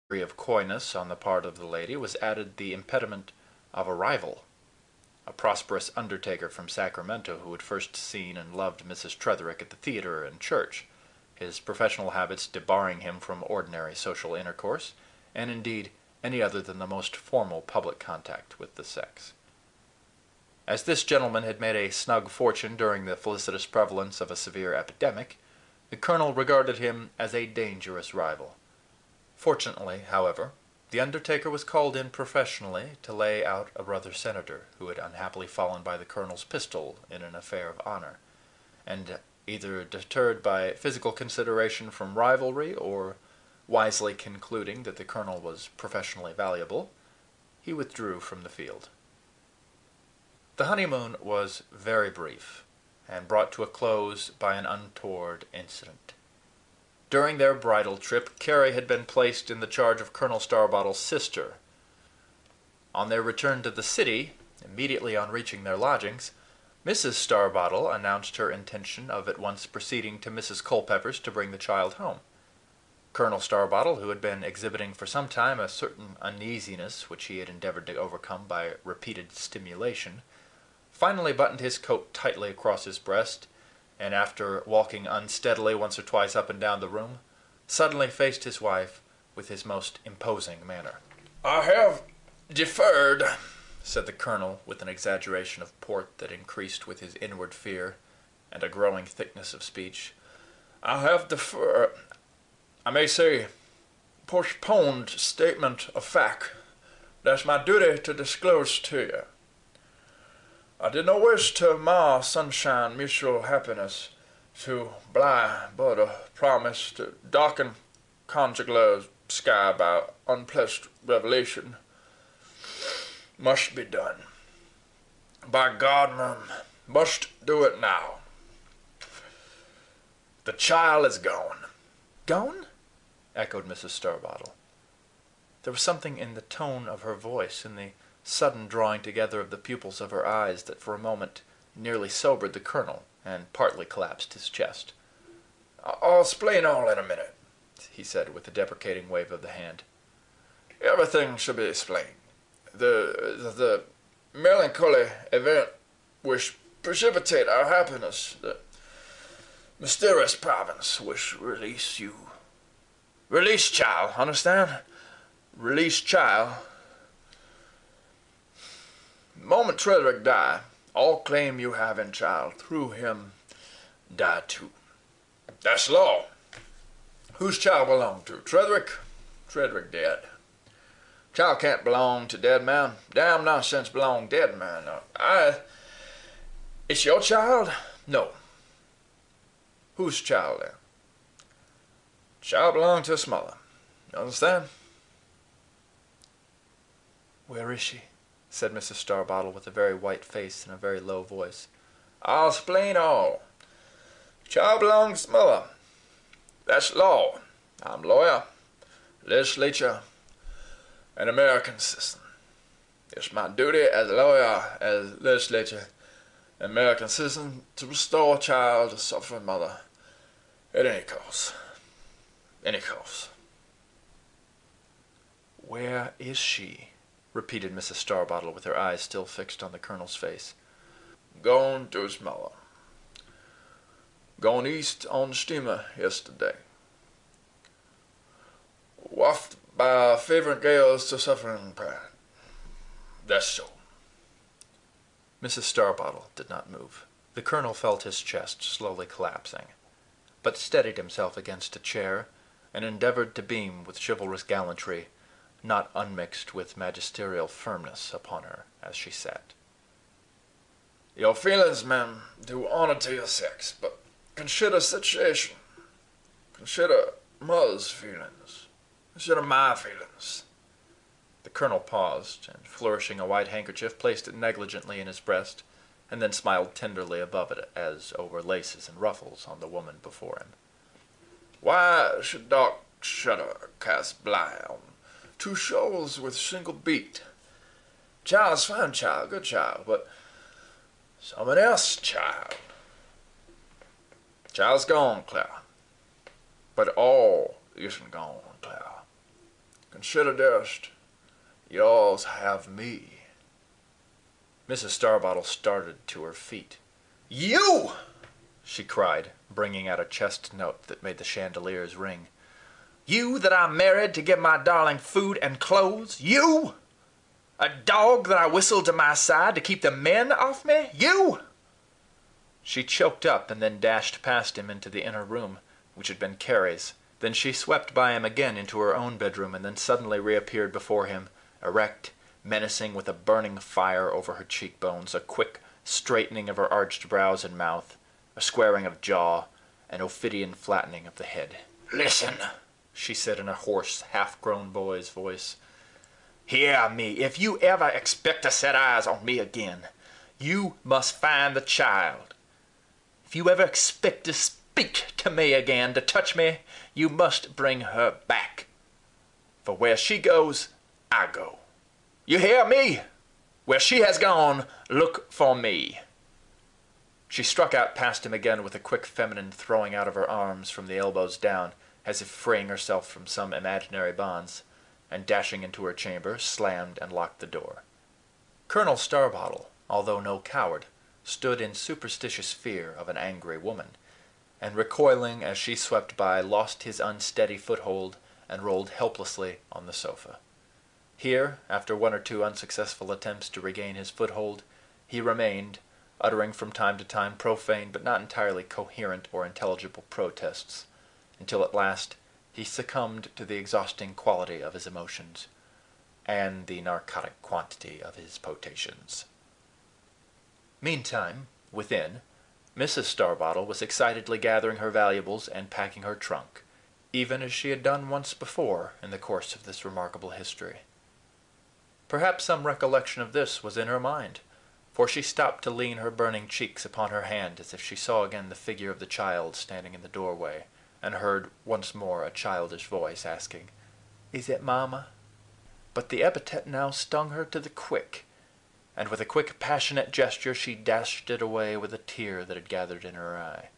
degree of coyness on the part of the lady was added the impediment of a rival, a prosperous undertaker from Sacramento who had first seen and loved Mrs. Tretherick at the theater and church, his professional habits debarring him from ordinary social intercourse, and indeed any other than the most formal public contact with the sex. As this gentleman had made a snug fortune during the felicitous prevalence of a severe epidemic, the colonel regarded him as a dangerous rival. Fortunately, however, the undertaker was called in professionally to lay out a brother senator who had unhappily fallen by the colonel's pistol in an affair of honor, and either deterred by physical consideration from rivalry, or wisely concluding that the colonel was professionally valuable, he withdrew from the field. The honeymoon was very brief, and brought to a close by an untoward incident. During their bridal trip, Carrie had been placed in the charge of Colonel Starbottle's sister. On their return to the city, immediately on reaching their lodgings, Mrs. Starbottle announced her intention of at once proceeding to Mrs. Culpepper's to bring the child home. Colonel Starbottle, who had been exhibiting for some time a certain uneasiness which he had endeavored to overcome by repeated stimulation, finally buttoned his coat tightly across his breast, and after walking unsteadily once or twice up and down the room, suddenly faced his wife with his most imposing manner. "I have deferred," said the colonel, with an exaggeration of port that increased with his inward fear, and a growing thickness of speech. "I have deferred, I may say, postponed statement of fact that's my duty to disclose to you. I did not wish to mar sunshine mutual happiness, to blight but a promise to darken conjugal sky by unpleasant revelation. Must be done. By God, ma'am, must do it now. The child is gone." "Gone?" echoed Mrs. Starbottle. There was something in the tone of her voice, in the sudden drawing together of the pupils of her eyes, that for a moment nearly sobered the colonel, and partly collapsed his chest. "I'll explain all in a minute," he said, with a deprecating wave of the hand. "Everything shall be explained. The melancholy event which precipitated our happiness, the mysterious province which released you. Release child, understand? Release child. The moment Tretherick died, all claim you have in child through him died too. That's law. Whose child belong to? Tretherick? Tretherick dead. Child can't belong to dead man. Damn nonsense belong dead man. It's your child? No. Whose child then? Child belong to his mother. You understand? "Where is she?" said Mrs. Starbottle, with a very white face and a very low voice. "I'll explain all. Child belongs to mother. That's law. I'm lawyer, legislature, and American citizen. It's my duty as a lawyer, as legislature, and American citizen to restore a child to suffering mother at any cost. Any cost." "Where is she?" repeated Mrs. Starbottle, with her eyes still fixed on the colonel's face. "Gone to his mother. Gone east on the steamer yesterday. Wafted by favoring gales to suffering parent. That's so." Mrs. Starbottle did not move. The colonel felt his chest slowly collapsing, but steadied himself against a chair, and endeavored to beam with chivalrous gallantry, not unmixed with magisterial firmness, upon her as she sat. "Your feelings, ma'am, do honor to your sex, but consider situation. Consider mother's feelings. Consider my feelings." The colonel paused, and flourishing a white handkerchief, placed it negligently in his breast, and then smiled tenderly above it, as over laces and ruffles, on the woman before him. "Why should dark shudder cast blight on two souls with single beat? Child's fine child, good child, but someone else's child. Child's gone, Clara. But all isn't gone, Clara. Consider this. You alls have me. Mrs. Starbottle started to her feet. You! She cried, bringing out a chest note that made the chandeliers ring. You that I married to give my darling food and clothes? You! A dog that I whistled to my side to keep the men off me? You! She choked up and then dashed past him into the inner room, which had been Carrie's. Then she swept by him again into her own bedroom, and then suddenly reappeared before him, erect, menacing, with a burning fire over her cheekbones, a quick straightening of her arched brows and mouth, a squaring of jaw, an ophidian flattening of the head. Listen, she said in a hoarse, half-grown boy's voice. Hear me. If you ever expect to set eyes on me again, you must find the child. If you ever expect to speak to me again, to touch me, you must bring her back. For where she goes, I go. You hear me? Where she has gone, look for me. She struck out past him again with a quick feminine throwing out of her arms from the elbows down, as if freeing herself from some imaginary bonds, and dashing into her chamber, slammed and locked the door. Colonel Starbottle, although no coward, stood in superstitious fear of an angry woman, and recoiling as she swept by, lost his unsteady foothold and rolled helplessly on the sofa. Here, after one or two unsuccessful attempts to regain his foothold, he remained, uttering from time to time profane but not entirely coherent or intelligible protests, until at last he succumbed to the exhausting quality of his emotions, and the narcotic quantity of his potations. Meantime, within, Mrs. Starbottle was excitedly gathering her valuables and packing her trunk, even as she had done once before in the course of this remarkable history. Perhaps some recollection of this was in her mind, for she stopped to lean her burning cheeks upon her hand as if she saw again the figure of the child standing in the doorway, and heard once more a childish voice asking, "Is it Mamma?" But the epithet now stung her to the quick, and with a quick, passionate gesture she dashed it away with a tear that had gathered in her eye.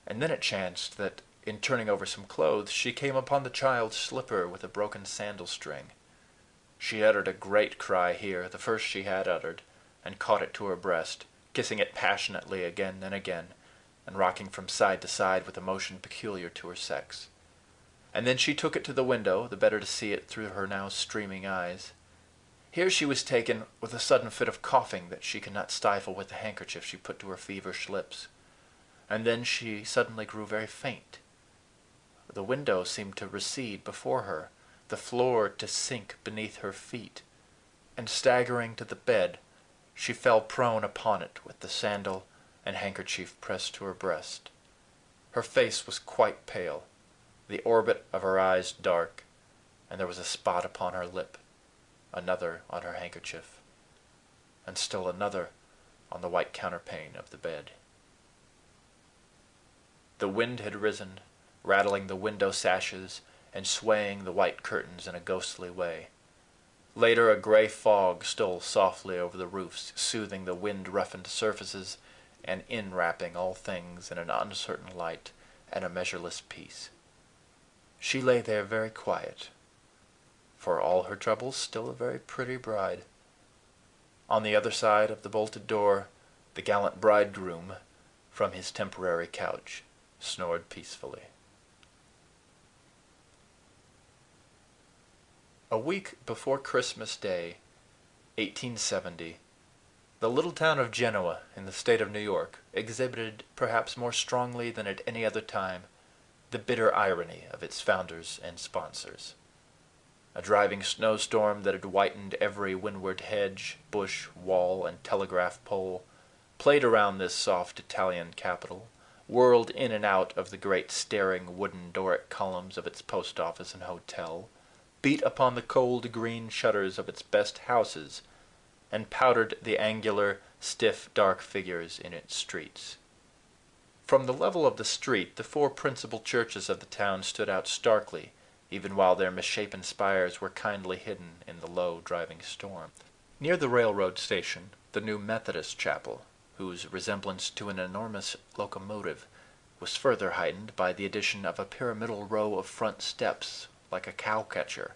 And then it chanced that, in turning over some clothes, she came upon the child's slipper with a broken sandal string. She uttered a great cry here, the first she had uttered, and caught it to her breast, kissing it passionately again and again, and rocking from side to side with a motion peculiar to her sex. And then she took it to the window, the better to see it through her now streaming eyes. Here she was taken with a sudden fit of coughing that she could not stifle with the handkerchief she put to her feverish lips. And then she suddenly grew very faint. The window seemed to recede before her, the floor to sink beneath her feet, and staggering to the bed, she fell prone upon it with the sandal and handkerchief pressed to her breast. Her face was quite pale, the orbit of her eyes dark, and there was a spot upon her lip, another on her handkerchief, and still another on the white counterpane of the bed. The wind had risen, rattling the window sashes and swaying the white curtains in a ghostly way. Later, a gray fog stole softly over the roofs, soothing the wind-roughened surfaces and enwrapping all things in an uncertain light and a measureless peace. She lay there very quiet, for all her troubles, still a very pretty bride. On the other side of the bolted door, the gallant bridegroom, from his temporary couch, snored peacefully. A week before Christmas Day, 1870, the little town of Genoa, in the state of New York, exhibited, perhaps more strongly than at any other time, the bitter irony of its founders and sponsors. A driving snowstorm that had whitened every windward hedge, bush, wall, and telegraph pole, played around this soft Italian capital, whirled in and out of the great staring wooden Doric columns of its post office and hotel, beat upon the cold green shutters of its best houses, and powdered the angular, stiff, dark figures in its streets. From the level of the street, the four principal churches of the town stood out starkly, even while their misshapen spires were kindly hidden in the low, driving storm. Near the railroad station, the new Methodist chapel, whose resemblance to an enormous locomotive was further heightened by the addition of a pyramidal row of front steps, like a cow-catcher,